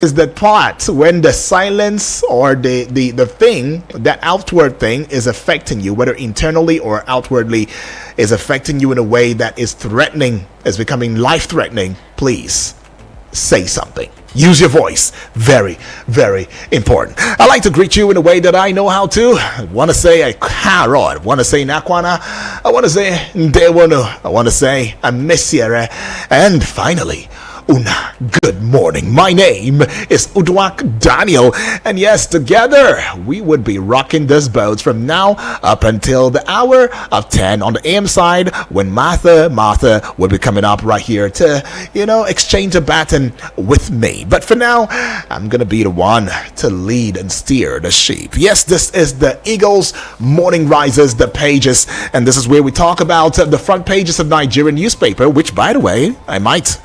is the part when the silence or the thing, that outward thing, is affecting you, whether internally or outwardly, is affecting you in a way that is threatening, is becoming life threatening. Please say something. Use your voice. Very, very important. I like to greet you in a way that I know how to. I want to say Karod. I want to say Nakwana. I want to say Ndewonu. I want to say Amesiere. And finally, Una, good morning. My name is Udwak Daniel, and yes, together we would be rocking this boat from now up until the hour of 10 on the AM side, when Martha would be coming up right here to, exchange a baton with me. But for now, I'm gonna be the one to lead and steer the sheep. Yes, this is the Eagles Morning Rises, the pages, and this is where we talk about the front pages of Nigerian newspaper, which, by the way, I might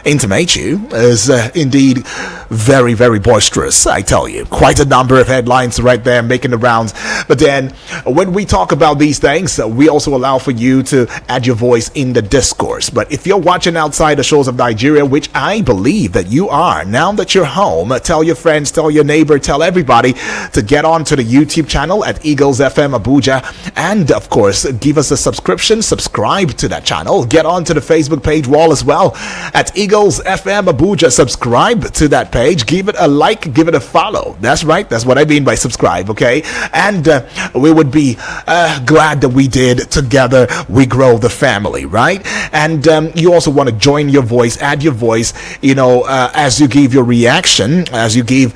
intimate you is indeed very, very boisterous. I tell you, quite a number of headlines right there making the rounds. But then when we talk about these things, we also allow for you to add your voice in the discourse. But if you're watching outside the shores of Nigeria, which I believe that you are, now that you're home, tell your friends, tell your neighbor, tell everybody to get onto the YouTube channel at Eagles FM Abuja, and of course give us a subscribe to that channel. Get onto the Facebook page wall as well at Eagles FM Abuja. Subscribe to that page, give it a like, give it a follow. That's right, that's what I mean by subscribe, okay? And we would be glad that we did. Together we grow the family, right? And you also want to join your voice, add your voice, as you give your reaction, as you give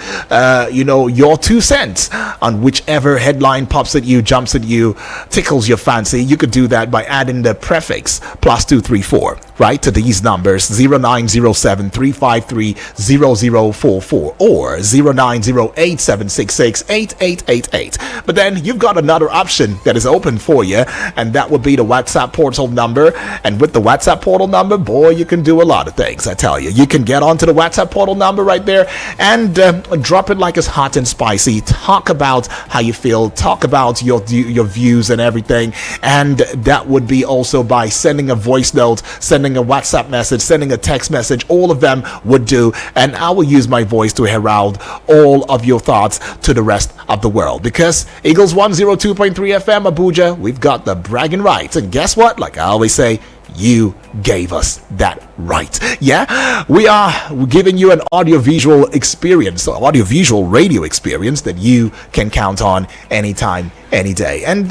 your 2 cents on whichever headline pops at you, jumps at you, tickles your fancy. You could do that by adding the prefix +234 right to these numbers: 0907-353-0044 or 0908-766-8888. But then you've got another option that is open for you, and that would be the WhatsApp portal number. And with the WhatsApp portal number, boy, you can do a lot of things. I tell you, you can get onto the WhatsApp portal number right there and drop it like it's hot and spicy. Talk about how you feel, talk about your views and everything. And that would be also by sending a voice note, sending a WhatsApp message, sending a text message. All of them would do, and I will use my voice to herald all of your thoughts to the rest of the world, because Eagles 102.3 FM Abuja, we've got the bragging rights. And guess what? Like I always say, you gave us that right. Yeah, we are giving you an audiovisual experience, audiovisual radio experience that you can count on anytime, any day. And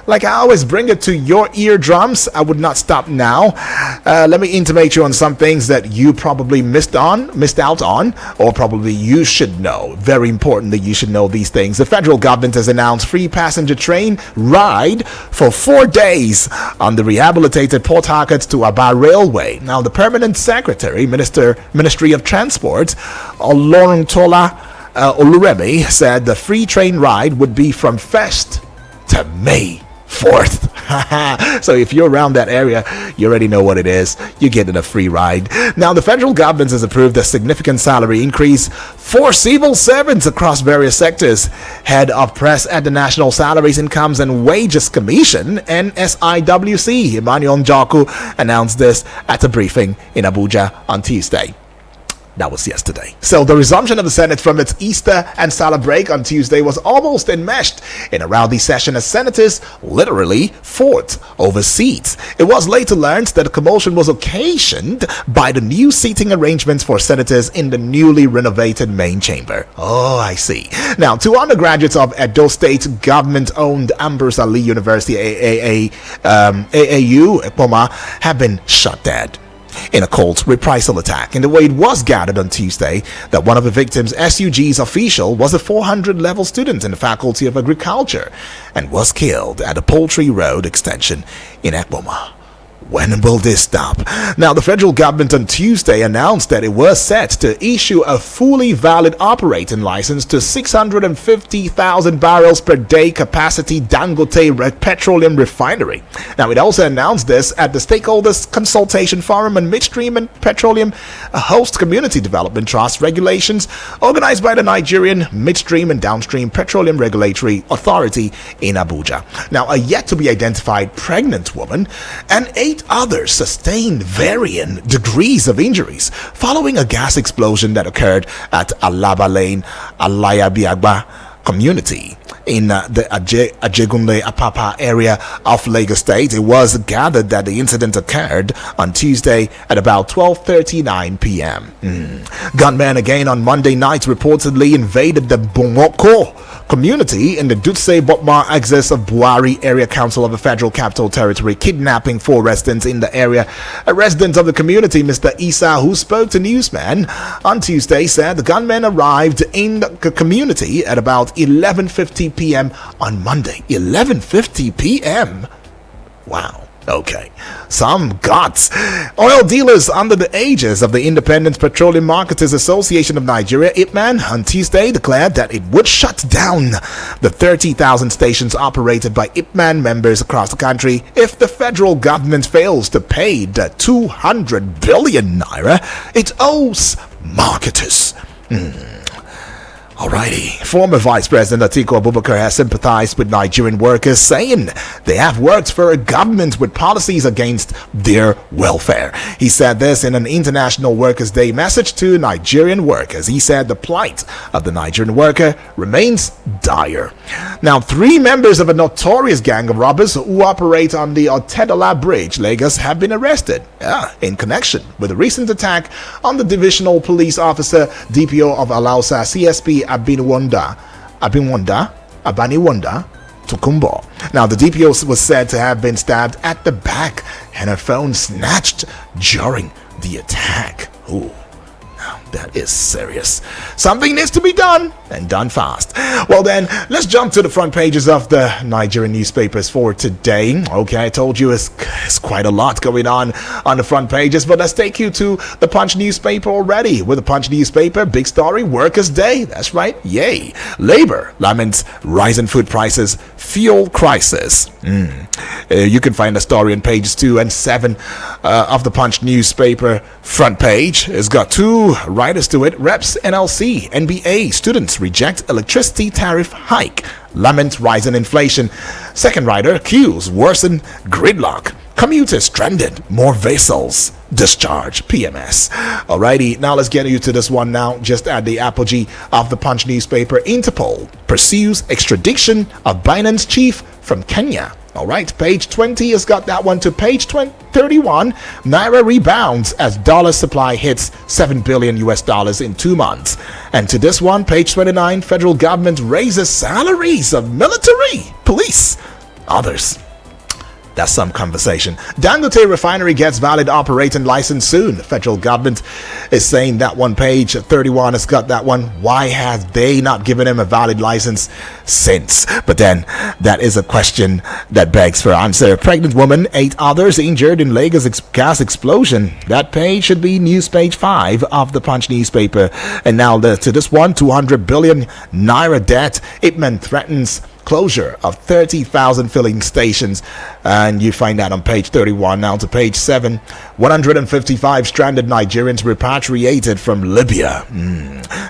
like I always bring it to your eardrums, I would not stop now. Let me intimate you on some things that you probably missed out on, or probably you should know. Very important that you should know these things. The federal government has announced free passenger train ride for 4 days on the rehabilitated Port Harcourt to Aba Railway. Now, the permanent secretary, Ministry of Transport, Oloruntola Oluremi, said the free train ride would be from 1st to May 4th. So if you're around that area, you already know what it is. You're getting a free ride. Now, the federal government has approved a significant salary increase for civil servants across various sectors. Head of press at the National Salaries, Incomes and Wages Commission, NSIWC, Emmanuel Njoku, announced this at a briefing in Abuja on Tuesday. That was yesterday. So the resumption of the Senate from its Easter and Salah break on Tuesday was almost enmeshed in a rowdy session as senators literally fought over seats. It was later learned that the commotion was occasioned by the new seating arrangements for senators in the newly renovated main chamber. Oh, I see. Now, 2 undergraduates of Edo State government-owned Ambrose Ali University AAU Ekpoma have been shot dead in a cold reprisal attack. In the way it was gathered on Tuesday that one of the victims' SUG's official was a 400-level student in the Faculty of Agriculture and was killed at a Poultry Road extension in Ekpoma. When will this stop? Now, the federal government on Tuesday announced that it was set to issue a fully valid operating license to 650,000 barrels per day capacity Dangote Petroleum Refinery. Now, it also announced this at the Stakeholders Consultation Forum on Midstream and Petroleum Host Community Development Trust regulations organized by the Nigerian Midstream and Downstream Petroleum Regulatory Authority in Abuja. Now, a yet to be identified pregnant woman and 8 8 others sustained varying degrees of injuries following a gas explosion that occurred at Alaba Lane, Alayabiagba community in the Ajegunle Apapa area of Lagos State. It was gathered that the incident occurred on Tuesday at about 12:39 p.m. Gunmen again on Monday night reportedly invaded the Bomoko community in the Dutse Botmar axis of Buari Area Council of the Federal Capital Territory, kidnapping 4 residents in the area. A resident of the community, Mr. Isa, who spoke to Newsman on Tuesday, said the gunmen arrived in the community at about 11:50 p.m. on Monday. 11:50 p.m. Wow. Okay. Some guts. Oil dealers under the aegis of the Independent Petroleum Marketers Association of Nigeria, IPMAN, on Tuesday declared that it would shut down the 30,000 stations operated by IPMAN members across the country if the federal government fails to pay the 200 billion naira it owes marketers. Alrighty. Former Vice President Atiku Abubakar has sympathized with Nigerian workers, saying they have worked for a government with policies against their welfare. He said this in an International Workers' Day message to Nigerian workers. He said the plight of the Nigerian worker remains dire. Now, 3 members of a notorious gang of robbers who operate on the Otedola Bridge, Lagos, have been arrested in connection with a recent attack on the Divisional Police Officer, DPO of Alausa, CSP Abaniwanda Tokumbo. Now, the DPO was said to have been stabbed at the back and her phone snatched during the attack. Ooh. That is serious. Something needs to be done, and done fast. Well then, let's jump to the front pages of the Nigerian newspapers for today. Okay, I told you it's quite a lot going on the front pages, but let's take you to the Punch newspaper already. With the Punch newspaper, big story, Workers' Day. That's right, yay. Labor laments rising food prices, fuel crisis. You can find the story on pages 2 and 7 of the Punch newspaper front page. It's got 2 writers to it. Reps NLC, NBA students reject electricity tariff hike, lament rising inflation. Second writer accused worsen gridlock. Commuters stranded, more vessels discharge PMS. Alrighty, now let's get you to this one now, just at the apogee of the Punch newspaper. Interpol pursues extradition of Binance chief from Kenya. Alright, page 20 has got that one to page 31. Naira rebounds as dollar supply hits $7 billion in 2 months. And to this one, page 29, federal government raises salaries of military, police, others. That's some conversation. Dangote refinery gets valid operating license soon. Federal government is saying that one. Page 31 has got that one. Why have they not given him a valid license since? But then that is a question that begs for answer. Pregnant woman, 8 others injured in Lagos gas explosion. That page should be news page 5 of the Punch newspaper. And now to this one, 200 billion naira debt. Ipman threatens closure of 30,000 filling stations, and you find that on page 31. Now to page 7, 155 stranded Nigerians repatriated from Libya.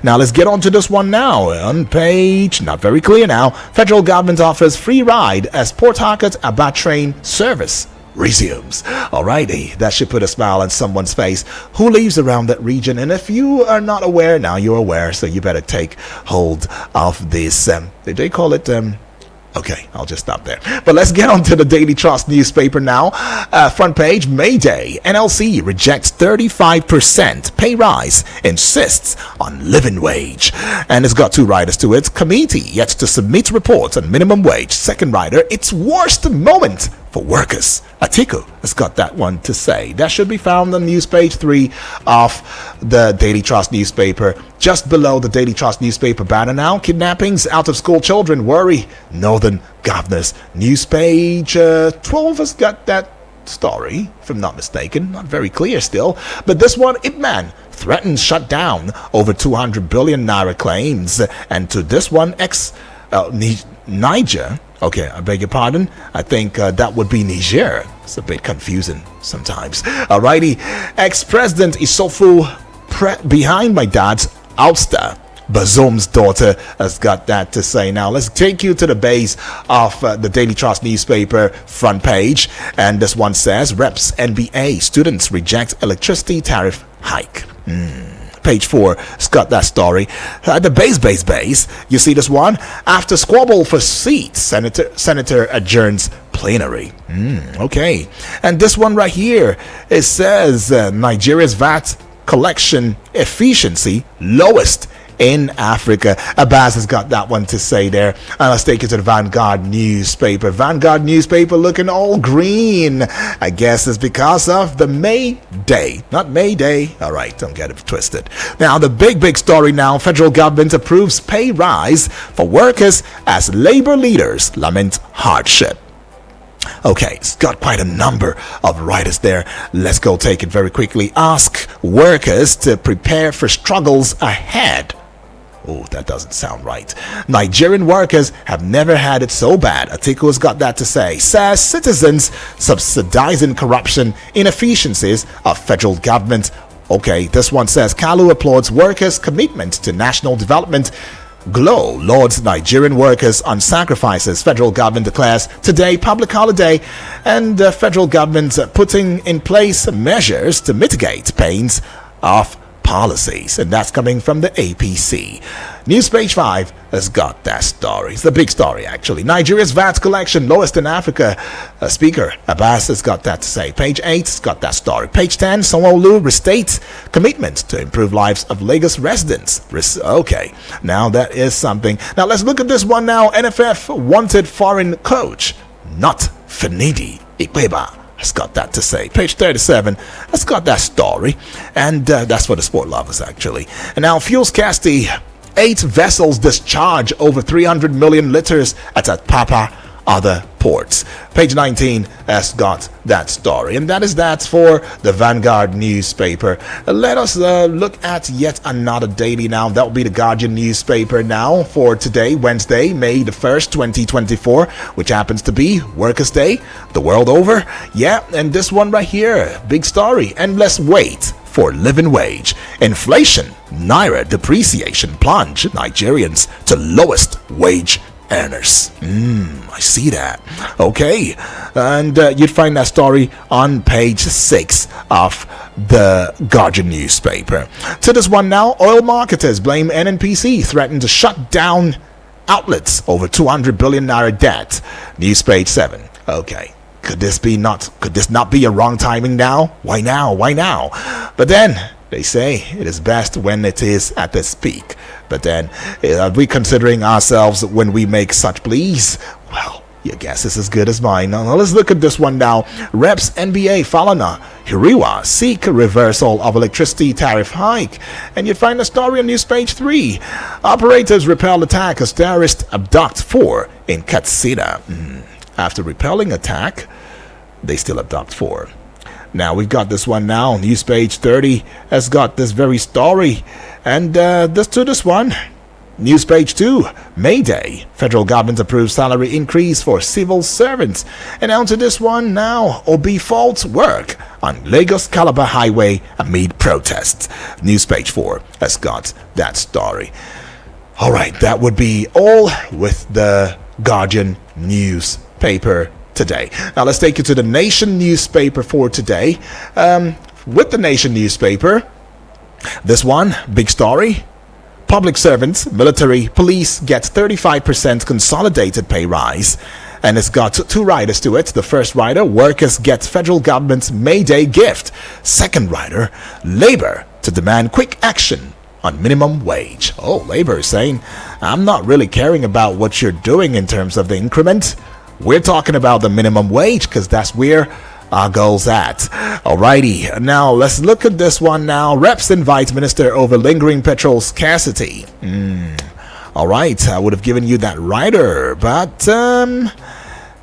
Now let's get on to this one now. On page, not very clear now, federal government offers free ride as Port Harcourt Aba train service resumes. Alrighty, that should put a smile on someone's face who lives around that region. And if you are not aware, now you're aware, so you better take hold of this. Did they call it okay, I'll just stop there. But let's get on to the Daily Trust newspaper now. Front page, Mayday. NLC rejects 35% pay rise, insists on living wage. And it's got 2 writers to it. Committee yet to submit reports on minimum wage. Second writer, its worst moment for workers. Atiku has got that one to say. That should be found on news page 3 of the Daily Trust newspaper. Just below the Daily Trust newspaper banner now, kidnappings, out of school children worry Northern governors. News page 12 has got that story, if I'm not mistaken. Not very clear still. But this one, Ipman threatens shut down over 200 billion naira claims. And to this one, Niger. Okay, I beg your pardon. I think that would be Niger. It's a bit confusing sometimes. Alrighty. Ex-President Isofu behind my dad's ouster. Bazoum's daughter has got that to say. Now, let's take you to the base of the Daily Trust newspaper front page. And this one says, Reps NBA students reject electricity tariff hike. Page 4, it's got that story. At the base, you see this one? After squabble for seat, Senator adjourns plenary. Okay. And this one right here, it says Nigeria's VAT collection efficiency lowest in Africa. Abbas has got that one to say there. And let's take you to the Vanguard newspaper. Vanguard newspaper looking all green. I guess it's because of the May Day. Not May Day. All right, don't get it twisted. Now, the big story now. Federal government approves pay rise for workers as labor leaders lament hardship. Okay, it's got quite a number of writers there. Let's go take it very quickly. Ask workers to prepare for struggles ahead. Oh, that doesn't sound right. Nigerian workers have never had it so bad. Atiku has got that to say. Says citizens subsidizing corruption inefficiencies of federal government. Okay, this one says Kalu applauds workers' commitment to national development. Glow lauds Nigerian workers on sacrifices. Federal government declares today public holiday, and federal government putting in place measures to mitigate pains of policies, and that's coming from the APC. News page 5 has got that story. It's the big story, actually. Nigeria's VAT collection lowest in Africa. Speaker Abbas has got that to say. Page 8 has got that story. Page 10, Sanwo-Olu restates commitment to improve lives of Lagos residents. Okay, now that is something. Now let's look at this one now. NFF wanted foreign coach, not Finidi Ikpeba. Has got that to say. Page 37 has got that story, and that's for the sport lovers, actually. And now, fuel scarcity. 8 vessels discharge over 300 million liters at Apapa, other ports. Page 19 has got that story, and that is that for the Vanguard newspaper. Let us look at yet another daily now. That will be the Guardian newspaper now for today, Wednesday, May the 1st, 2024, which happens to be Workers' Day the world over. Yeah, and this one right here, big story. Endless wait for living wage. Inflation, Naira depreciation plunge Nigerians to lowest wage earners. I see that. Okay, and you'd find that story on page 6 of the Guardian newspaper. To this one now, oil marketers blame NNPC, threaten to shut down outlets over 200 billion naira debt. News page 7. Okay. Could this not be a wrong timing now? Why now? But then they say it is best when it is at its peak. But then, are we considering ourselves when we make such pleas? Well, your guess is as good as mine. Now, let's look at this one now. Reps NBA Falana Hiriwa seek reversal of electricity tariff hike. And you find the story on news page 3. Operators repel attack as terrorists abduct 4 in Katsina. After repelling attack, they still abduct 4. Now we've got this one now. News page 30 has got this very story. And this one. News page 2. May Day. Federal government approves salary increase for civil servants. And on to this one now. Obi faults work on Lagos Calabar Highway amid protests. News page 4 has got that story. All right, that would be all with the Guardian newspaper today. Now let's take you to the Nation newspaper for today. With the Nation newspaper, this one, big story. Public servants, military, police get 35% consolidated pay rise. And it's got 2 riders to it. The first rider, workers get federal government's May Day gift. Second rider, labor to demand quick action on minimum wage. Oh, labor is saying, I'm not really caring about what you're doing in terms of the increment. We're talking about the minimum wage because that's where our goal's at. Alrighty, now let's look at this one now. Reps invite minister over lingering petrol scarcity. Alright, I would have given you that rider, but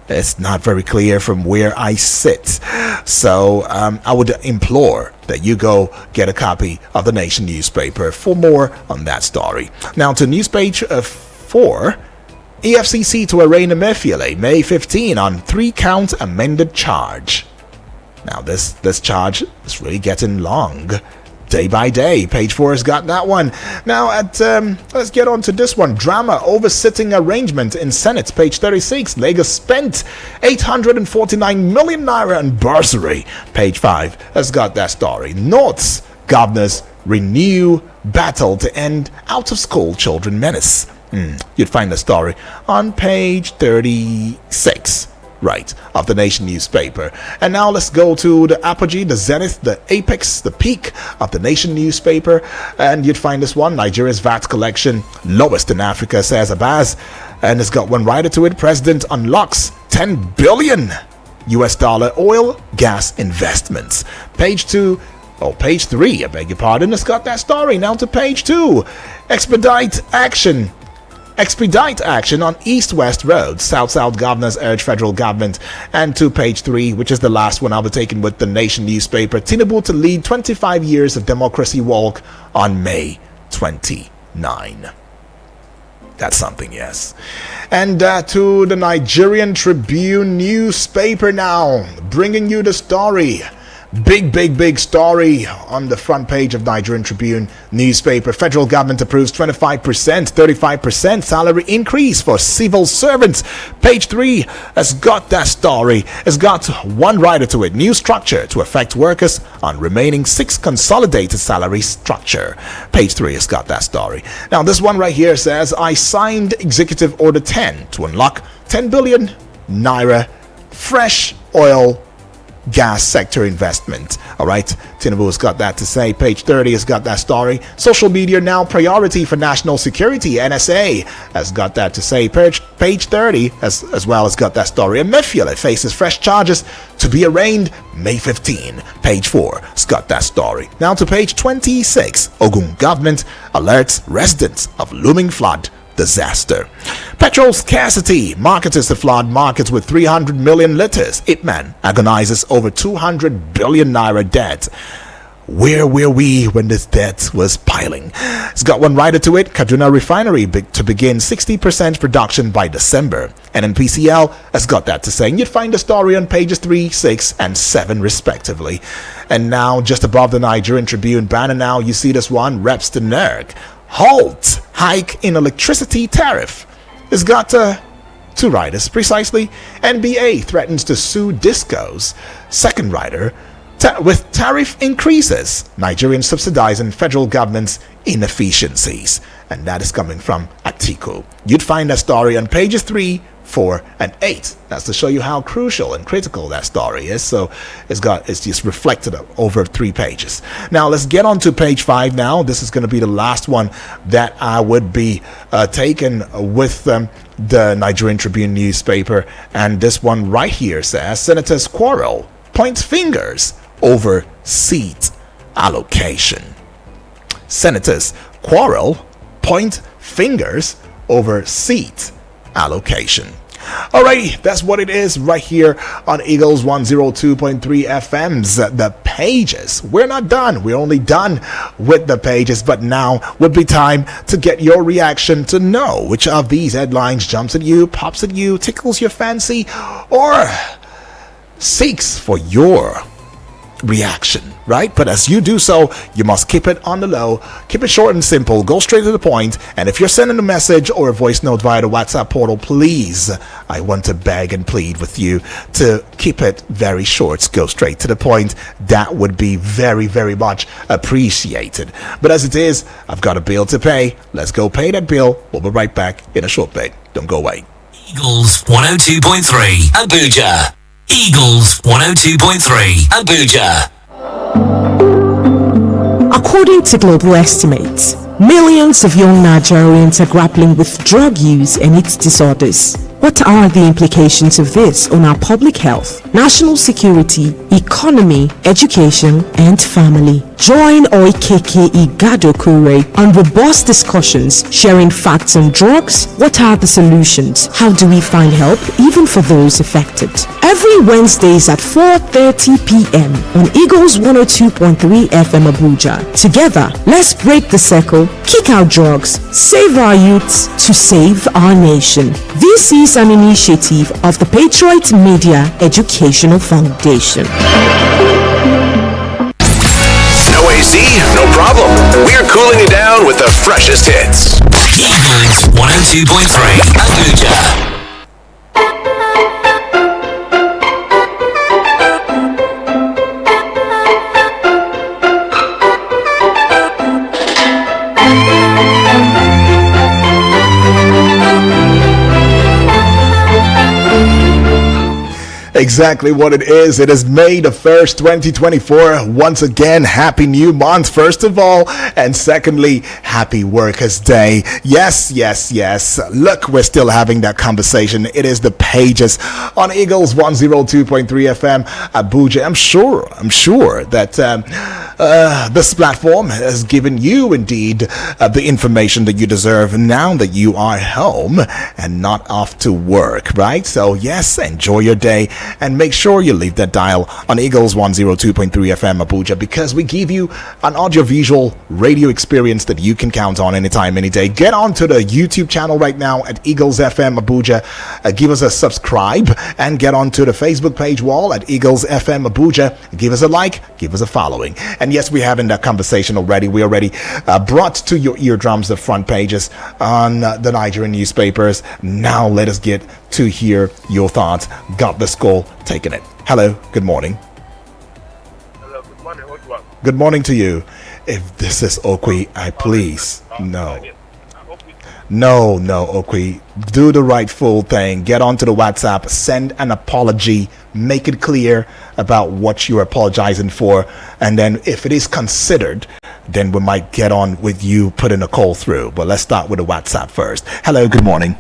it's not very clear from where I sit. So I would implore that you go get a copy of the Nation newspaper for more on that story. Now to news page 4. EFCC to arraign Emefiele May 15 on 3-count amended charge. Now this charge is really getting long day by day. Page 4 has got that one. Now, let's get on to this one. Drama over sitting arrangement in Senate. Page 36. Lagos spent 849 million naira on bursary. Page 5 has got that story. North's governors renew battle to end out-of-school children menace. You'd find the story on page 36. Right, of the Nation newspaper. And now let's go to the apogee, the zenith, the apex, the peak of the Nation newspaper. And you'd find this one, Nigeria's VAT collection, lowest in Africa, says Abbas. And it's got one rider to it. President unlocks 10 billion US dollar oil gas investments. Page 3, I beg your pardon. It's got that story. Now to page 2. Expedite action on east-west roads. South-south governors urge federal government. And to page 3, which is the last one I'll be taking with the Nation newspaper. Tinubu to lead 25 years of democracy walk on May 29. That's something, yes. And to the Nigerian Tribune newspaper now, bringing you the story. Big story on the front page of Nigerian Tribune newspaper. Federal government approves 25%, 35% salary increase for civil servants. Page 3 has got that story. It's got one rider to it. New structure to affect workers on remaining 6 consolidated salary structure. Page 3 has got that story. Now this one right here says, I signed Executive Order 10 to unlock 10 billion naira fresh oil gas sector investment. All right, Tinubu has got that to say. Page 30 has got that story. Social media now priority for national security. NSA has got that to say. Page 30 as well has got that story. Emefiele faces fresh charges to be arraigned May 15. Page 4 has got that story. Now to page 26. Ogun government alerts residents of looming flood disaster. Petrol scarcity. Marketers to flood markets with 300 million liters. Ipman agonizes over 200 billion naira debt. Where were we when this debt was piling? It's got one rider to it. Kaduna refinery to begin 60% production by December. NNPCL has got that to say. And you'd find the story on pages 3, 6, and 7 respectively. And now just above the Nigerian Tribune banner now you see this one. Reps to NERC. Halt hike in electricity tariff. It's got 2 riders precisely. NBA threatens to sue discos. Second rider with tariff increases. Nigerians subsidizing federal government's inefficiencies. And that is coming from Atiku. You'd find that story on pages 3, 4, and 8. That's to show you how crucial and critical that story is. So it's just reflected over 3 pages. Now let's get on to page 5 now. This is going to be the last one that I would be taken with the Nigerian Tribune newspaper. And this one right here says, Senators quarrel, point fingers over seat allocation. Senators quarrel, point fingers over seat allocation. Alrighty, that's what it is right here on Eagles 102.3 FM's The Pages. We're not done. We're only done with the pages, but now would be time to get your reaction to know which of these headlines jumps at you, pops at you, tickles your fancy, or seeks for your reaction, right? But as you do so, you must keep it on the low, keep it short and simple, go straight to the point. And if you're sending a message or a voice note via the WhatsApp portal, please, I want to beg and plead with you to keep it very short, go straight to the point. That would be very, very much appreciated. But as it is, I've got a bill to pay. Let's go pay that bill. We'll be right back in a short bit. Don't go away. Eagles 102.3 Abuja. Eagles 102.3 Abuja. According to global estimates, millions of young Nigerians are grappling with drug use and its disorders. What are the implications of this on our public health, national security, economy, education, and family? Join Oikeke Igadokure on robust discussions, sharing facts on drugs. What are the solutions? How do we find help, even for those affected? Every Wednesdays at 4:30 p.m. on Eagles 102.3 FM Abuja. Together, let's break the circle, kick out drugs, save our youths to save our nation. This is an initiative of the Patriot Media Educational Foundation. No way See? No problem. We're cooling you down with the freshest hits. Eagles 102.3 Abuja. Exactly what it is. It is May the 1st, 2024. Once again, happy new month, first of all. And secondly, happy Workers' Day. Yes. Look, we're still having that conversation. It is the pages on Eagles 102.3 FM Abuja. I'm sure that this platform has given you indeed the information that you deserve now that you are home and not off to work, right? So yes, enjoy your day. And make sure you leave that dial on Eagles 102.3 FM Abuja, because we give you an audiovisual radio experience that you can count on anytime, any day. Get onto the YouTube channel right now at Eagles FM Abuja. Give us a subscribe and get onto the Facebook page wall at Eagles FM Abuja. Give us a like, give us a following. And yes, we're having that conversation already. We already brought to your eardrums the front pages on the Nigerian newspapers. Now let us get to hear your thoughts. Got the score, taking it. Hello, good morning. Hello, good morning. Good morning to you. If this is Okwi, No, Okwi. Do the rightful thing. Get onto the WhatsApp, send an apology, make it clear about what you're apologizing for, and then if it is considered, then we might get on with you putting a call through. But let's start with the WhatsApp first. Hello, good morning.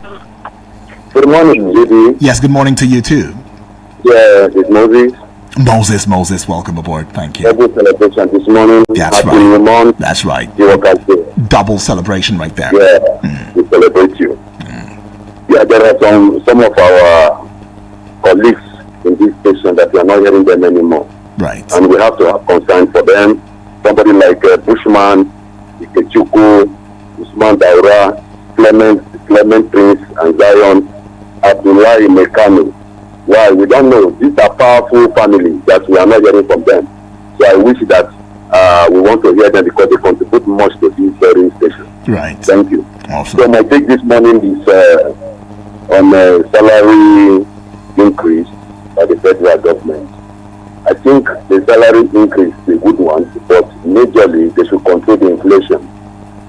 Good morning, JD. Yes, good morning to you too. Yeah, it's Moses. Moses, welcome aboard. Thank you. Double celebration this morning. That's Happy right. New Month. That's right. The Workers' Day. Double celebration right there. Yeah, we celebrate you. Yeah, there are some of our colleagues in this station that we are not hearing them anymore. Right. And we have to have concern for them. Somebody like Bushman, Ikechukwu, Usman Daura, Clement Prince, and Zion, Abdullahi Mekano. Why? We don't know. These are powerful families that we are not hearing from them. So I wish that we want to hear them because they contribute much to this very station. Right. Thank you. Awesome. So my take this morning is on salary increase by the federal government. I think the salary increase is a good one, but majorly they should control the inflation.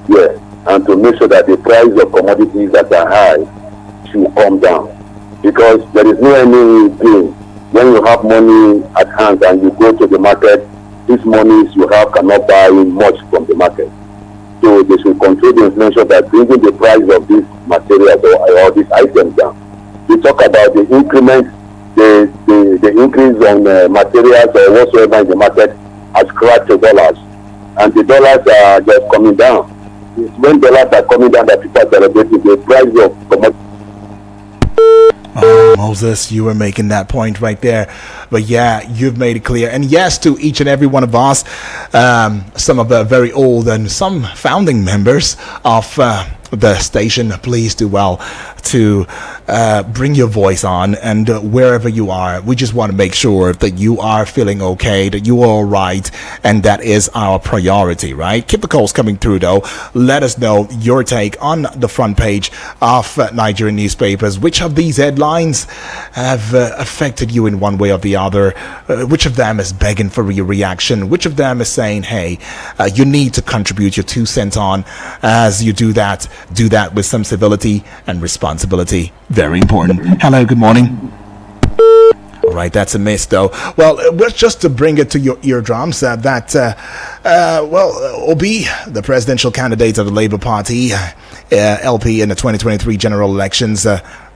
Yeah, and to make sure that the price of commodities that are high should come down. Because there is no any gain when you have money at hand and you go to the market. These monies you have cannot buy much from the market. So they should control the inflation by bringing the price of these materials or these items down. We talk about the increment, the increase on materials or whatsoever in the market has crashed to dollars, and the dollars are just coming down. It's when dollars are coming down that people are celebrating the price of commodities. Moses, you were making that point right there. But yeah, you've made it clear. And yes, to each and every one of us, some of the very old and some founding members of the station, please do well to bring your voice on, and wherever you are, we just want to make sure that you are feeling okay, that you are all right, and that is our priority, right? Keep the calls coming through though. Let us know your take on the front page of Nigerian newspapers. Which of these headlines have affected you in one way or the other? Which of them is begging for your reaction? Which of them is saying, hey, you need to contribute your 2 cents on? As you do that with some civility and responsibility. Very important. Hello, good morning. All right, that's a miss though. Well, just to bring it to your eardrums, Obi, the presidential candidate of the Labour Party, LP in the 2023 general elections,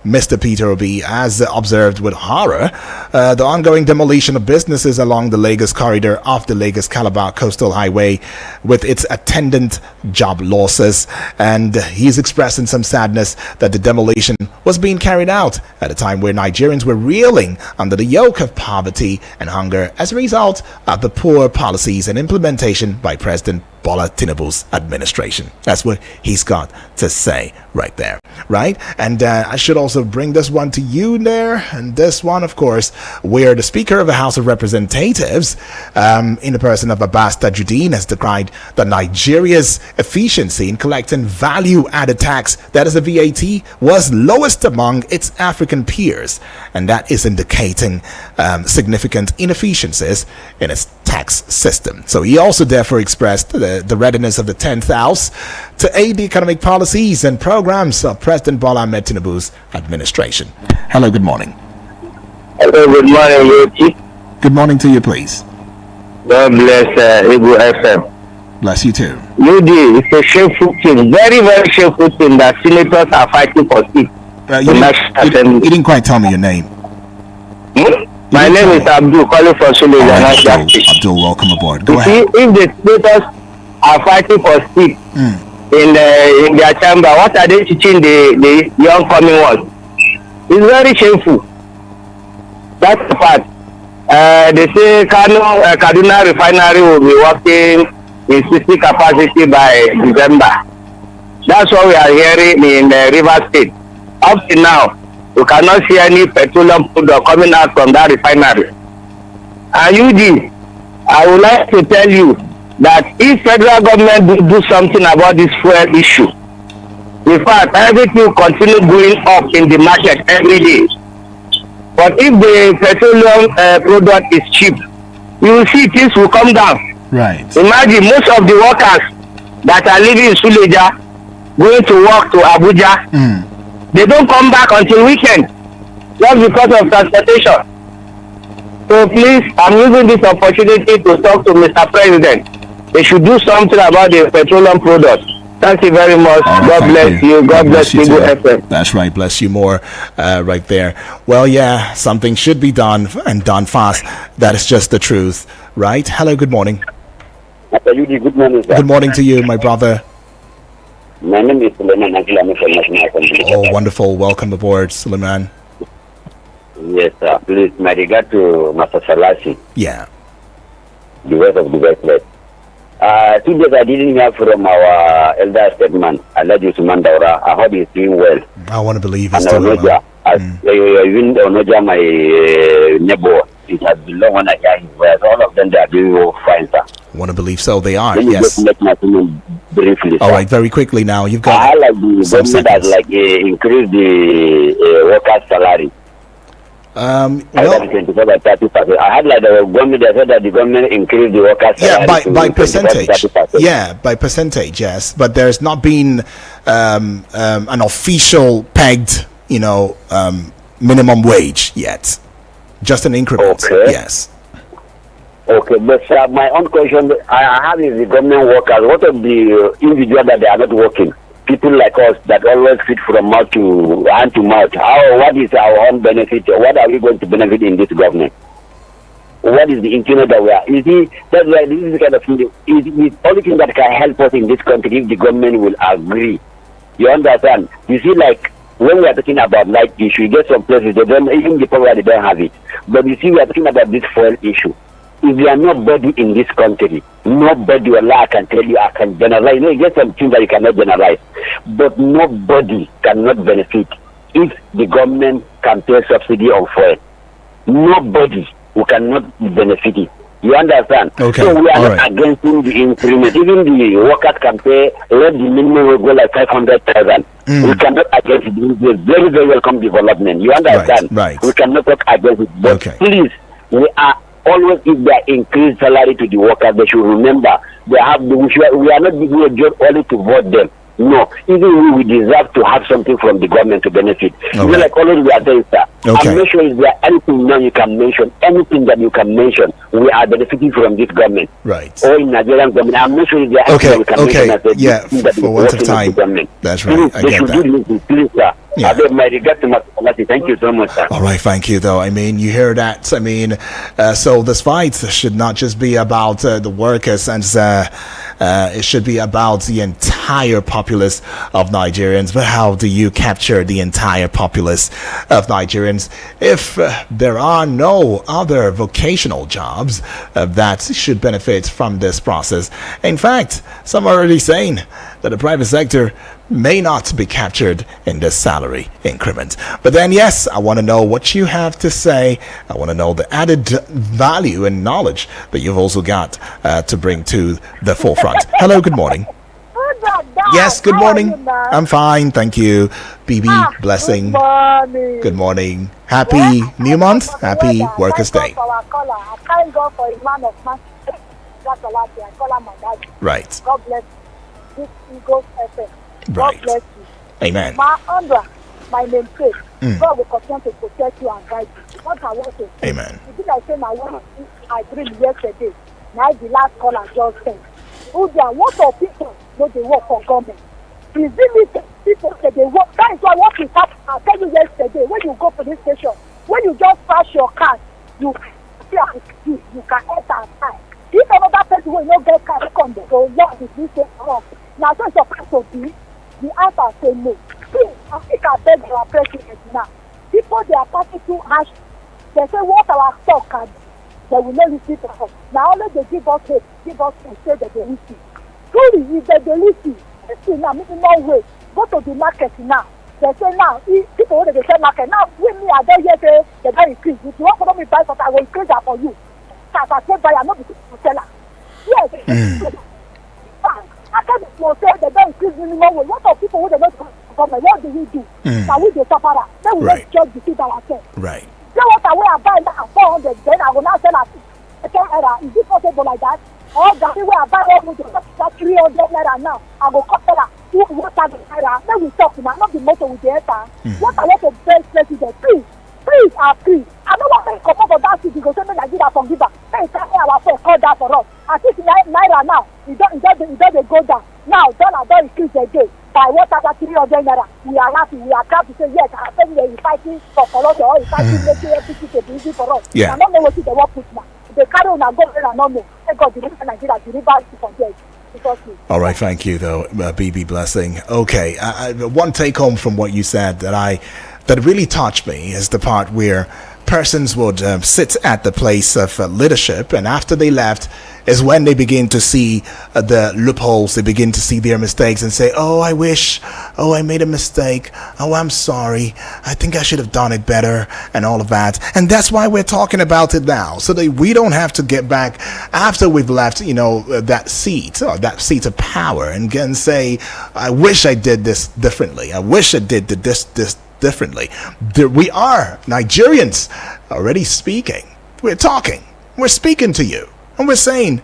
Mr. Peter Obi has observed with horror the ongoing demolition of businesses along the Lagos corridor of the Lagos-Calabar Coastal Highway with its attendant job losses. And he's expressing some sadness that the demolition was being carried out at a time where Nigerians were reeling under the yoke of poverty and hunger as a result of the poor policies and implementation by President Bola Tinubu's administration. That's what he's got to say right there, right? And I should also bring this one to you there. And this one, of course, where the Speaker of the House of Representatives, in the person of Abbas Tajuddin, has decried the Nigeria's efficiency in collecting value-added tax, that is the VAT, was lowest among its African peers. And that is indicating significant inefficiencies in its tax system. So he also therefore expressed the readiness of the 10th House to aid the economic policies and programs of President Bola Ahmed Tinubu's administration. Hello, good morning. Hello, good morning, Yoki. Good morning to you, please. God bless Igbo FM. Bless you too. Yudi, it's a shameful thing, very, very shameful thing that senators are fighting for seats. You didn't quite tell me your name. My name is Abdul, calling from Suleja. Abdul, welcome aboard. Go you ahead. see, if the senators are fighting for seats in their chamber, what are they teaching the young coming ones? It's very shameful. That's the fact. They say Kaduna refinery will be working in 60 capacity by December. That's what we are hearing in Rivers State. Up to now, we cannot see any petroleum product coming out from that refinery. And UD, I would like to tell you that if federal government do something about this fuel issue, in fact, everything will continue going up in the market every day. But if the petroleum product is cheap, you will see things will come down. Right. Imagine most of the workers that are living in Suleja going to work to Abuja. They don't come back until weekend just because of transportation. So please, I'm using this opportunity to talk to Mr. President. They should do something about the petroleum product. Thank you very much. Right, God bless you. God bless you. That's right. Bless you more right there. Well, yeah, something should be done and done fast. That is just the truth, right? Hello, good morning. Good morning, sir. Good morning to you, my brother. My name is Suleiman Akilami from National Assembly. Oh, wonderful. Welcome aboard, Suleiman. Yes, sir. Please, my regard to Master Salasi, Yeah. the word of the Westlet. 2 days I didn't hear from our elder statesman, Alhaji Usman Daura. I hope he's doing well. I want to believe it's And still Onoja, even Onoja, my neighbor, it has been long when I hear his voice. All of them, they are doing fine, sir. I want to believe so. They are. Let me Yes. just make my opinion briefly, All sir. right. Very quickly now. You've I got like the some government has seconds. increased the workers' salary. I well, had 25 by 30%. I had like the government that said that the government increased the workers' salary. yeah, by to 25 percentage. 30%. Yeah, by percentage. Yes, but there's not been an official pegged, minimum wage yet. Just an increment. Okay. Yes. Okay, but my own question I have is the government workers. What of the individuals that they are not working? People like us that always feed from mouth to hand to mouth. What is our own benefit? What are we going to benefit in this government? What is the increment that we are? You see, that's why this is the kind of thing. It's the only thing that can help us in this country if the government will agree. You understand? You see, like when we are talking about light issue, you get some places they don't, even the power they don't have it. But you see, we are talking about this fuel issue. If there are nobody in this country, nobody will lie, I can tell you, I can generalize. You get some things that you cannot generalize. But nobody cannot benefit if the government can pay subsidy on fuel. Nobody who cannot benefit it. You understand? Okay. So we are All not right. against the increment. Even the workers can pay, let the minimum will go like 500,000. We cannot against it. It is a very, very welcome development. You understand? Right. We cannot talk against it. But Okay. please, we are always, if they increase salary to the workers, they should remember we are not giving a job only to vote them. No, even we deserve to have something from the government to benefit. Okay. You know, like always we are saying, sir. Okay. I'm not sure if there anything now you can mention, anything that you can mention, we are benefiting from this government. Right. Or in Nigerian government. I'm not sure if there anything that we can mention as a Yeah, thing that is for want of working with time. the government. That's right. Please, I they get should that. do this, please, sir. Yeah. Thank you so much, sir. All right, thank you, though. I mean, you hear that. I mean, so this fight should not just be about the workers, and it should be about the entire populace of Nigerians. But how do you capture the entire populace of Nigerians if there are no other vocational jobs that should benefit from this process? In fact, some are already saying that the private sector may not be captured in this salary increment. But then, yes, I want to know what you have to say. I want to know the added value and knowledge that you've also got to bring to the forefront. Hello, good morning. Yes, good morning. I'm fine, thank you. BB, blessing. Good morning. Happy new month. Happy Workers' Day. I thank God for a man of man. I call him my daddy. Right. God bless you. This Eagles FM. Right. God bless you. Amen. My Andra, my name is God will continue to protect you and guide you. What I want to say. Amen. You think I say my one I dream yesterday. Now the last call I just sent. Who there? What of people know they work for government? Is it people say they work? That is why what we have. I tell you yesterday when you go to this station, when you just pass your card, you can enter outside. If another person will not get car, come there. So what is this wrong? Now so it's supposed to be. The answer say no. See, I think I beg our president now. People they are passing too harsh. They say what our stock can do. They will not listen to us. Now only they give us hope, say that they listen. Truly, if they listen, listen now, maybe no way. Go to the market now. They say now, people when they say market now, with me I don't hear say they don't increase. If you want to me buy something, I will increase that for you. As I say buyer, not the seller. Yes. I can't say they don't increase minimum wage. What of people who they don't government? What do we do? Now we the sufferer. Then we just judge the people ourselves. Right. Say what I will buy now 400, then I will not sell at naira. Is it possible like that? Or the way I buy everything, that's 300 naira now. I go cut that 1,000 naira. Then we talk now, not the motor with the enter. What I want to best president, please, please. I don't want to come up with that city because they give that from giver. They say our friend call that for us. At least naira now, it doesn't go down. Now dollar don't increase again. By what other 300 naira, we are happy. We are proud to say yes. I think they are fighting for Colombia or fighting making everything to be easy for us. Yeah. I don't know what they work with now. They carry on and go there and not know. Thank God, deliver Nigeria, deliver it from there. All right, thank you though, BB Blessing. Okay, one take home from what you said that really touched me is the part where persons would sit at the place of leadership, and after they left is when they begin to see the loopholes. They begin to see their mistakes and say, oh, I wish, oh, I made a mistake, oh, I'm sorry, I think I should have done it better, and all of that. And that's why we're talking about it now, so that we don't have to get back after we've left, that seat or that seat of power and can say, I wish I did this differently, I wish I did this differently. We are Nigerians already speaking. We're talking. We're speaking to you, and we're saying,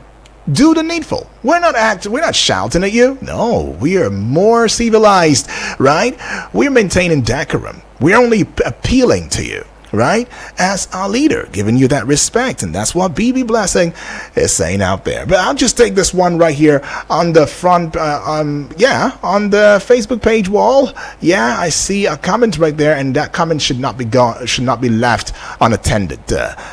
do the needful. We're not shouting at you. No, we are more civilized, right? We're maintaining decorum. We're only appealing to you, right, as our leader, giving you that respect. And that's what BB Blessing is saying out there. But I'll just take this one right here on the front, on the Facebook page wall. Yeah, I see a comment right there, and that comment should not be left unattended.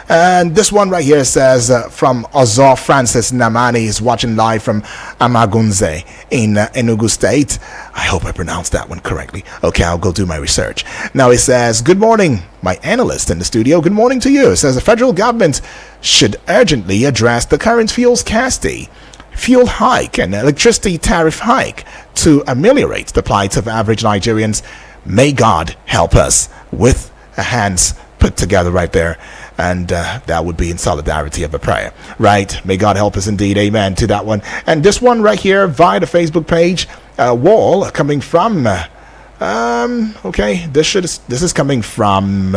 And this one right here says from Ozor Francis Namani is watching live from Amagunze in Enugu State. I hope I pronounced that one correctly. Okay, I'll go do my research. Now it says, good morning, my analyst in the studio. Good morning to you. It says the federal government should urgently address the current fuel scarcity, fuel hike, and electricity tariff hike to ameliorate the plight of average Nigerians. May God help us, with hands put together right there. And that would be in solidarity of a prayer, right? May God help us indeed. Amen to that one. And this one right here via the Facebook page wall coming from this is coming from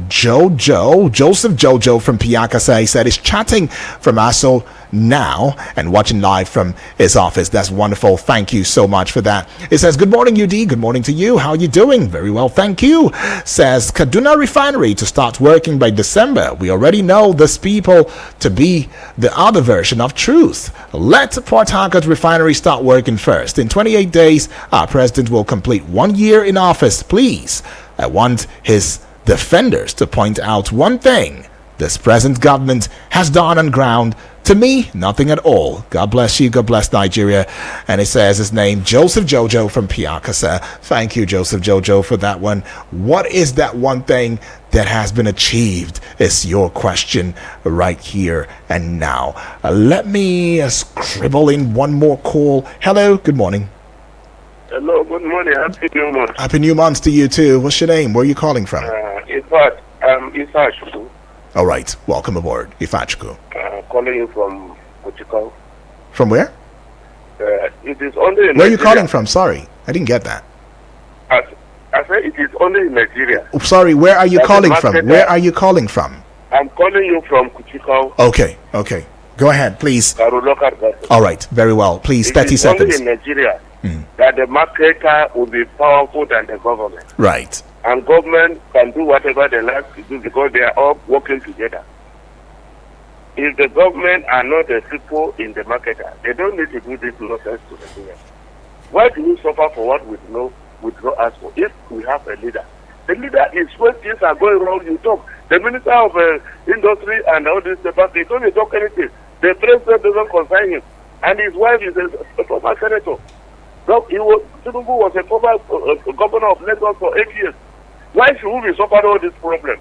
Joseph Jojo from Piakasa. He said he's chatting from Aso now and watching live from his office. That's wonderful. Thank you so much for that. It says, good morning, UD. Good morning to you. How are you doing? Very well, thank you. Says Kaduna Refinery to start working by December. We already know this people to be the other version of truth. Let Port Harcourt Refinery start working first. In 28 days, our president will complete 1 year in office, please, I want his defenders to point out one thing this present government has done on ground. To me, nothing at all. God bless you. God bless Nigeria. And it says his name, Joseph Jojo from Piakasa. Thank you, Joseph Jojo, for that one. What is that one thing that has been achieved is your question right here and now. Let me scribble in one more call. Hello, good morning. Hello, good morning. Happy New Month. Happy New Month to you too. What's your name? Where are you calling from? Isa Shuku, All right, welcome aboard, Ifachku. calling you from Kuchiko. From where? It is only in Where are you Nigeria. calling from? Sorry, I didn't get that. I said it is only in Nigeria. Oh, sorry, where are you That's calling the from? market Where there. are you calling from? I'm calling you from Kuchiko, Okay. Go ahead, please. local government. All right, very well. Please, It 30 is only seconds. in Nigeria that the marketer will be powerful than the government. Right. And government can do whatever they like to do because they are all working together. If the government are not the people in the marketer, they don't need to do this nonsense to the people. Why do we suffer for what we do not ask for? If we have a leader, the leader is when things are going wrong, you talk. The minister of industry and all this stuff, they don't talk anything. The president doesn't concern him, and his wife is a former senator. So Tinubu was a former governor of Lagos for 8 years. Why should we be suffering all this problem?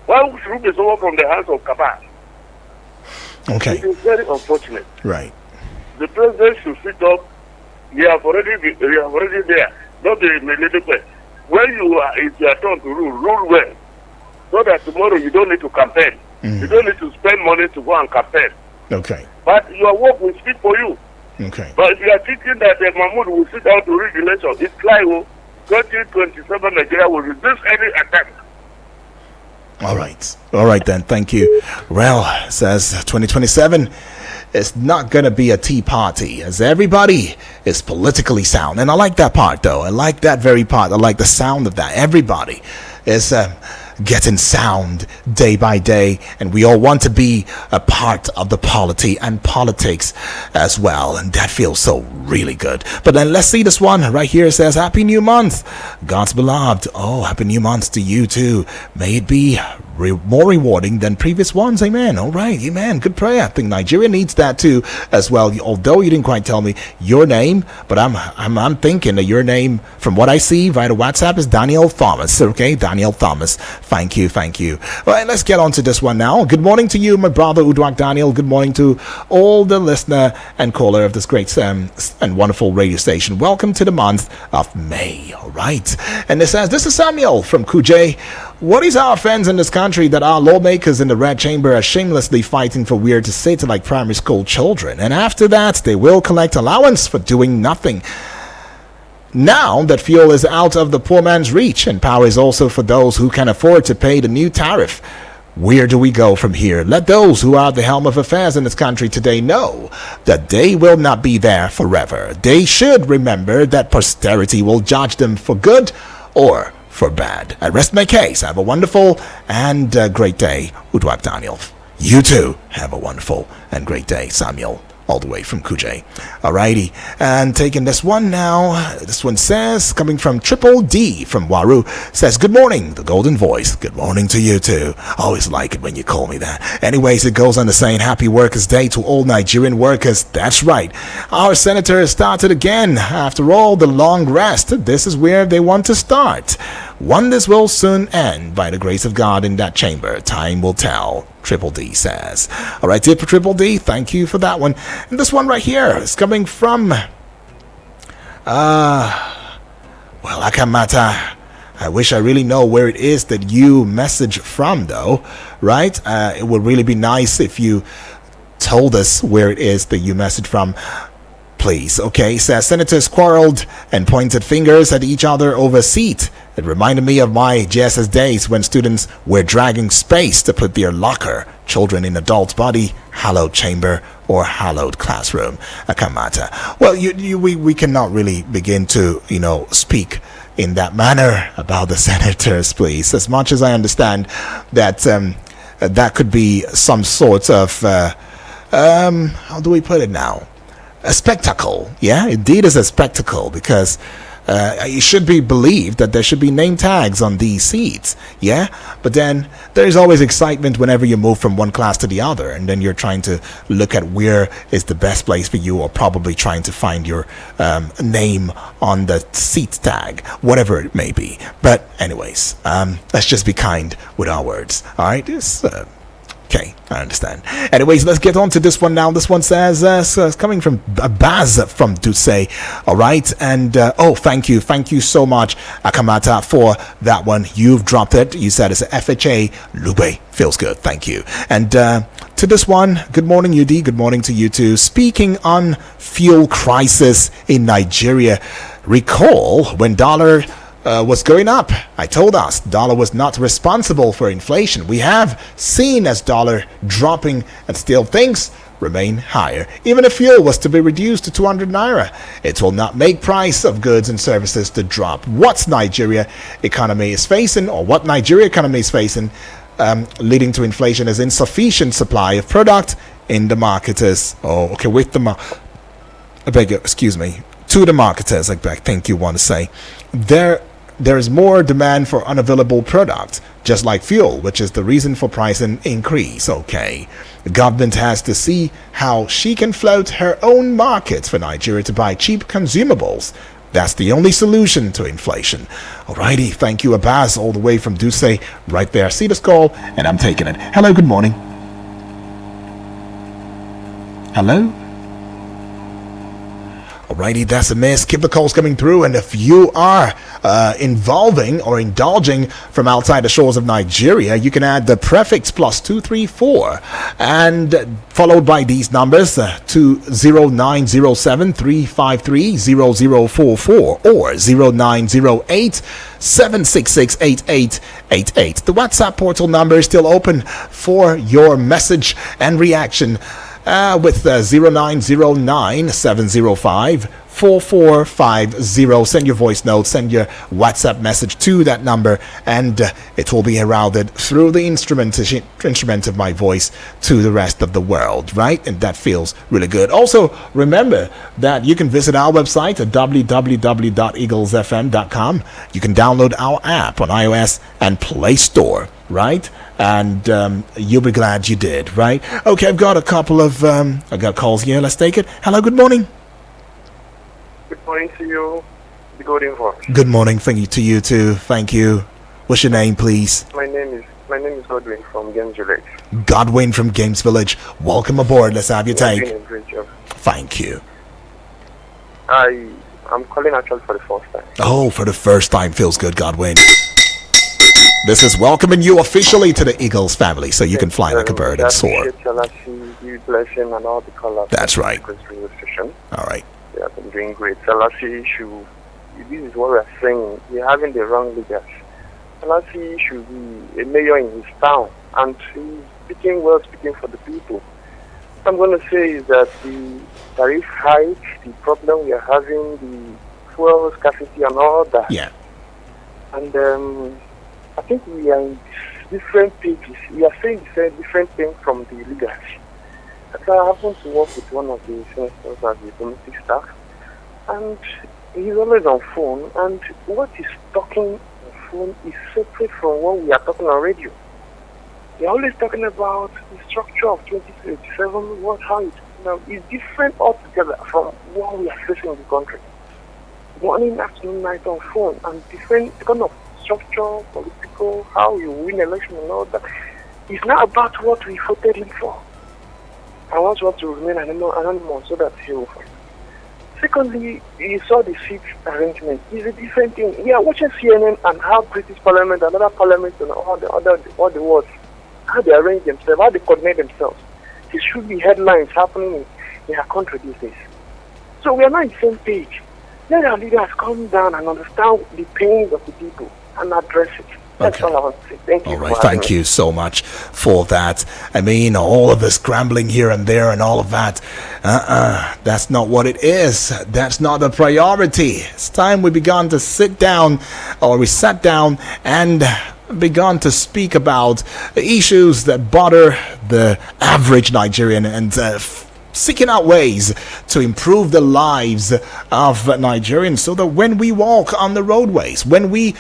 Why should we be suffering from the hands of Kabal? Okay. It is very unfortunate. Right. The president should sit up. You have already there. Not the military. When it's your turn to rule well. So that tomorrow you don't need to campaign. You don't need to spend money to go and campaign. Okay. But your work will speak for you. Okay. But if you are thinking that Mahmoud will sit down to read the election, it's like 2027 Nigeria will resist any attack. All right then. Thank you. Well, it says 2027 is not going to be a tea party as everybody is politically sound. And I like that part, though. I like that very part. I like the sound of that. Everybody is getting sound day by day, and we all want to be a part of the polity and politics as well, and that feels so really good. But then let's see this one right here. It says happy new month, God's beloved. Oh, happy new month to you too. May it be more rewarding than previous ones. Amen. All right, amen. Good prayer. I think Nigeria needs that too as well. Although you didn't quite tell me your name, but I'm thinking that your name, from what I see via the WhatsApp, is Daniel Thomas. Okay, Daniel Thomas. Thank you. All right, let's get on to this one now. Good morning to you, my brother Udwak Daniel. Good morning to all the listener and caller of this great and wonderful radio station. Welcome to the month of May. All right, and it says, this is Samuel from Kuje. What is our offense in this country that our lawmakers in the Red Chamber are shamelessly fighting for weird to sit like primary school children, and after that they will collect allowance for doing nothing? Now that fuel is out of the poor man's reach and power is also for those who can afford to pay the new tariff, where do we go from here? Let those who are at the helm of affairs in this country today know that they will not be there forever. They should remember that posterity will judge them for good or for bad. I rest my case. Have a wonderful and great day, Udwak Daniel. You too have a wonderful and great day, Samuel, all the way from Kuje. Alrighty, and taking this one now. This one says, coming from Triple D from Waru, says, good morning, the golden voice. Good morning to you too. Always like it when you call me that. Anyways, it goes on to saying happy Workers' Day to all Nigerian workers. That's right. Our senator has started again. After all the long rest, this is where they want to start. Wonders will soon end by the grace of God in that chamber. Time will tell. Triple D says. All right, tip for Triple D. Thank you for that one. And this one right here is coming from Akamata. I wish I really know where it is that you message from, though. Right? It would really be nice if you told us where it is that you message from. Please. Okay, says senators quarreled and pointed fingers at each other over a seat. It reminded me of my JSS days when students were dragging space to put their locker, children in adult body, hallowed chamber, or hallowed classroom. Akamata. Well, we cannot really begin to, speak in that manner about the senators, please. As much as I understand that that could be some sort of, how do we put it now? A spectacle. Yeah, indeed is a spectacle, because it should be believed that there should be name tags on these seats, yeah? But then there's always excitement whenever you move from one class to the other, and then you're trying to look at where is the best place for you, or probably trying to find your name on the seat tag, whatever it may be. But anyways, let's just be kind with our words, all right? Okay, I understand. Anyways, let's get on to this one now. This one says, it's coming from Baz from Duce. All right, and thank you so much, Akamata, for that one. You've dropped it. You said it's a FHA Lube. Feels good. Thank you. And to this one, good morning, UD. Good morning to you too. Speaking on fuel crisis in Nigeria, recall when dollar was going up, I told us dollar was not responsible for inflation. We have seen as dollar dropping, and still things remain higher. Even if fuel was to be reduced to 200 naira, it will not make price of goods and services to drop. What Nigeria economy is facing, or what Nigeria economy is facing, leading to inflation, is insufficient supply of product in the marketers. To the marketers, I think you want to say. There is more demand for unavailable product, just like fuel, which is the reason for price increase. Okay, the government has to see how she can float her own markets for Nigeria to buy cheap consumables. That's the only solution to inflation. Alrighty, thank you, Abbas, all the way from Duce, right there. See this call, and I'm taking it. Hello, good morning. Hello? Alrighty, that's a miss. Keep the calls coming through, and if you are involving or indulging from outside the shores of Nigeria, you can add the prefix +234 and followed by these numbers to 0907 353 0044 or 0908 766 8888. The WhatsApp portal number is still open for your message and reaction. With 0909 705 4450. Send your voice note, send your WhatsApp message to that number, and it will be heralded through the instrument of my voice to the rest of the world, right? And that feels really good. Also, remember that you can visit our website at www.eaglesfm.com. You can download our app on iOS and Play Store, right? And you'll be glad you did, right? Okay, I've got a couple of I got calls here. Let's take it. Hello, good morning. Good morning to you. The Golden Voice. Good morning, thank you to you too. Thank you. What's your name, please? My name is Godwin from Games Village. Godwin from Games Village. Welcome aboard. Let's have your take. You're doing a great job. Thank you. I'm calling actually for the first time. Oh, for the first time. Feels good, Godwin. This is welcoming you officially to the Eagles family, so you can fly like a bird and soar. Blessing and all the colors. That's right. All right. They have been doing great. Selassie should, this is what we are saying, we're having the wrong leaders. Selassie should be a mayor in his town, and he's speaking for the people. What I'm going to say is that the tariff hike, the problem we are having, the fuel scarcity and all that. Yeah. And I think we are in different pages. We are saying different things from the leaders. I happen to work with one of the senators as the domestic staff, and he's always on phone, and what he's talking on phone is separate from what we are talking on radio. They're always talking about the structure of 2027, how it's, is different altogether from what we are facing in the country. Morning, afternoon, night on phone, and different kind of structure, political, how you win election and all that. It's not about what we voted him for. I want to remain anonymous so that he will fight. Secondly, you saw the seat arrangement. It's a different thing. We are watching CNN and how British Parliament and other parliaments and all the world, how they arrange themselves, how they coordinate themselves. This should be headlines happening in our country these days. So we are not on the same page. Let our leaders come down and understand the pains of the people and address it. That's all I want to say. Thank you. All right, thank you so much for that. I mean, all of the scrambling here and there and all of that. That's not what it is. That's not a priority. It's time we began to sit down, or we sat down and begun to speak about issues that bother the average Nigerian and seeking out ways to improve the lives of Nigerians so that when we walk on the roadways, when we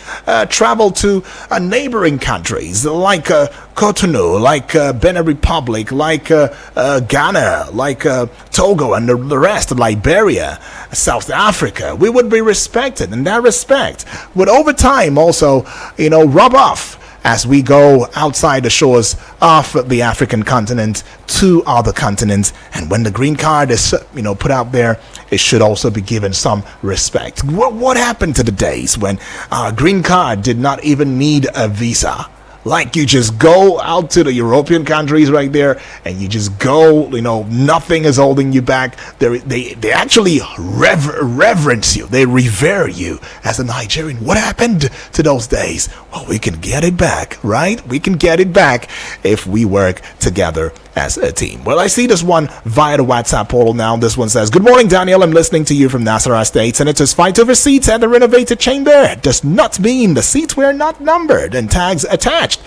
travel to neighboring countries like Cotonou, like Benin Republic, like Ghana, like Togo and the rest, Liberia, South Africa, we would be respected, and that respect would over time also, rub off as we go outside the shores of the African continent to other continents. And when the green card is, put out there, it should also be given some respect. What happened to the days when our green card did not even need a visa? Like, you just go out to the European countries right there, and you just go, nothing is holding you back. They actually reverence you. They revere you as a Nigerian. What happened to those days? Well, we can get it back, right? We can get it back if we work together as a team. Well, I see this one via the WhatsApp portal now. This one says, "Good morning, Daniel. I'm listening to you from Nasarawa State. Senators fight over seats at the renovated chamber. Does not mean the seats were not numbered and tags attached.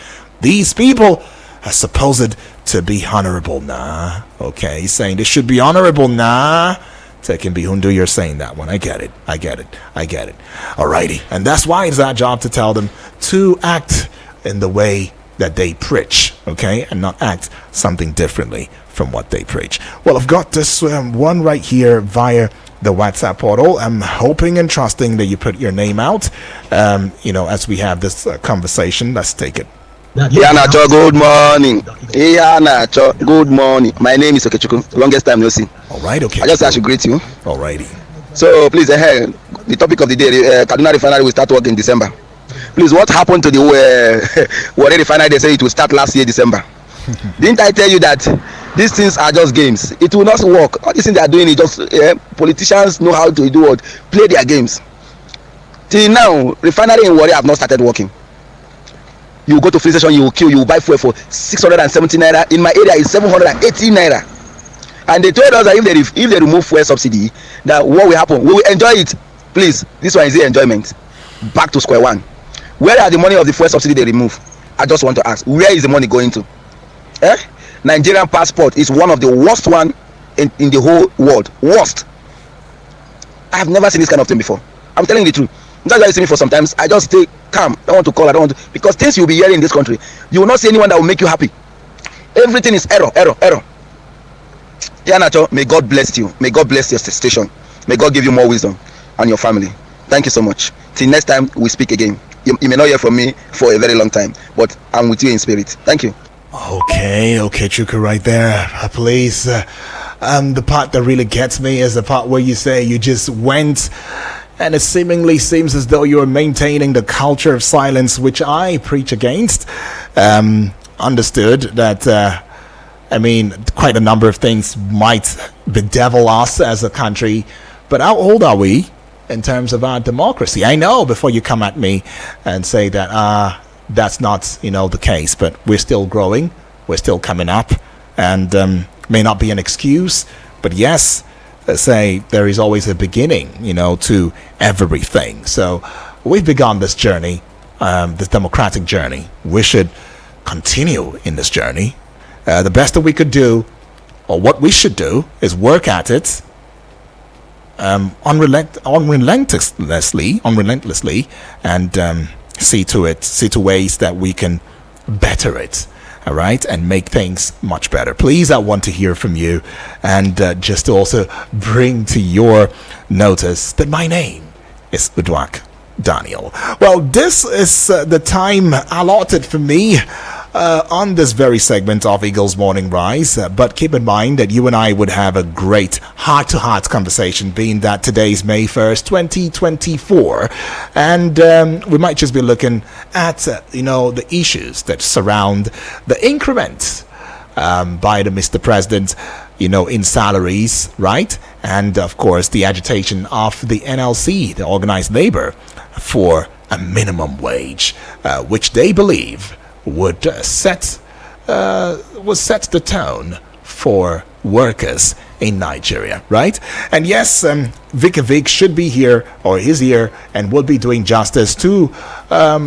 These people are supposed to be honorable." Nah. Okay, he's saying this should be honorable. Nah. Taking Bihundu, you're saying that one. I get it. Alrighty. And that's why it's our job to tell them to act in the way that they preach, okay, and not act something differently from what they preach. Well, I've got this one right here via the WhatsApp portal. I'm hoping and trusting that you put your name out, as we have this conversation. Let's take it. Nacho, good morning. Nacho, good morning. My name is Okechukwu. Longest time no see. All right, okay. I should greet you. Alrighty. So please, the topic of the day, Kaduna Refinery will start work in December. Please, what happened to the Warri Refinery? They say it will start last year December. Didn't I tell you that these things are just games? It will not work. All these things they are doing is just politicians know how to do what, play their games. Till now, refinery in Warri have not started working. You go to fuel station, you will queue, you will buy fuel for 670 naira. In my area, it's 780 naira. And they told us that if they remove fuel subsidy, that what will happen? We will enjoy it. Please, this one is the enjoyment. Back to square one. Where are the money of the fuel subsidy they remove? I just want to ask, where is the money going to? Nigerian passport is one of the worst one in the whole world. Worst. I have never seen this kind of thing before. I'm telling you the truth. That's why you see me for sometimes. I just stay calm. I don't want to call. I don't want to, because things you'll be hearing in this country, you will not see anyone that will make you happy. Everything is error. Yeah, Nacho, may God bless you. May God bless your station. May God give you more wisdom and your family. Thank you so much. Till next time we speak again. You may not hear from me for a very long time, but I'm with you in spirit. Thank you. Okay, Chuka, right there. Please. The part that really gets me is the part where you say you just went, and it seemingly seems as though you're maintaining the culture of silence, which I preach against. Understood that, quite a number of things might bedevil us as a country, but how old are we in terms of our democracy? I know before you come at me and say that that's not the case, but we're still growing, we're still coming up, and may not be an excuse, but yes, say there is always a beginning to everything. So we've begun this journey, this democratic journey. We should continue in this journey. The best that we could do, or what we should do, is work at it unrelentlessly, and see to ways that we can better it, all right, and make things much better. Please, I want to hear from you, and just to also bring to your notice that my name is Udwak Daniel. Well, this is the time allotted for me on this very segment of Eagles Morning Rise, but keep in mind that you and I would have a great heart-to-heart conversation, being that today's May 1st, 2024, and we might just be looking at the issues that surround the increment by the Mr. President in salaries, right, and of course the agitation of the NLC, the organized labor, for a minimum wage, which they believe would set the tone for workers in Nigeria, right? And yes, Vic should be here, or is here, and will be doing justice to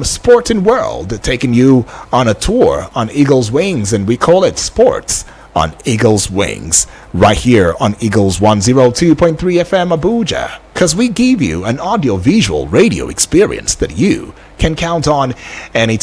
Sporting World, taking you on a tour on Eagle's Wings, and we call it Sports on Eagles Wings, right here on Eagles 102.3 FM Abuja, because we give you an audio-visual radio experience that you can count on anytime.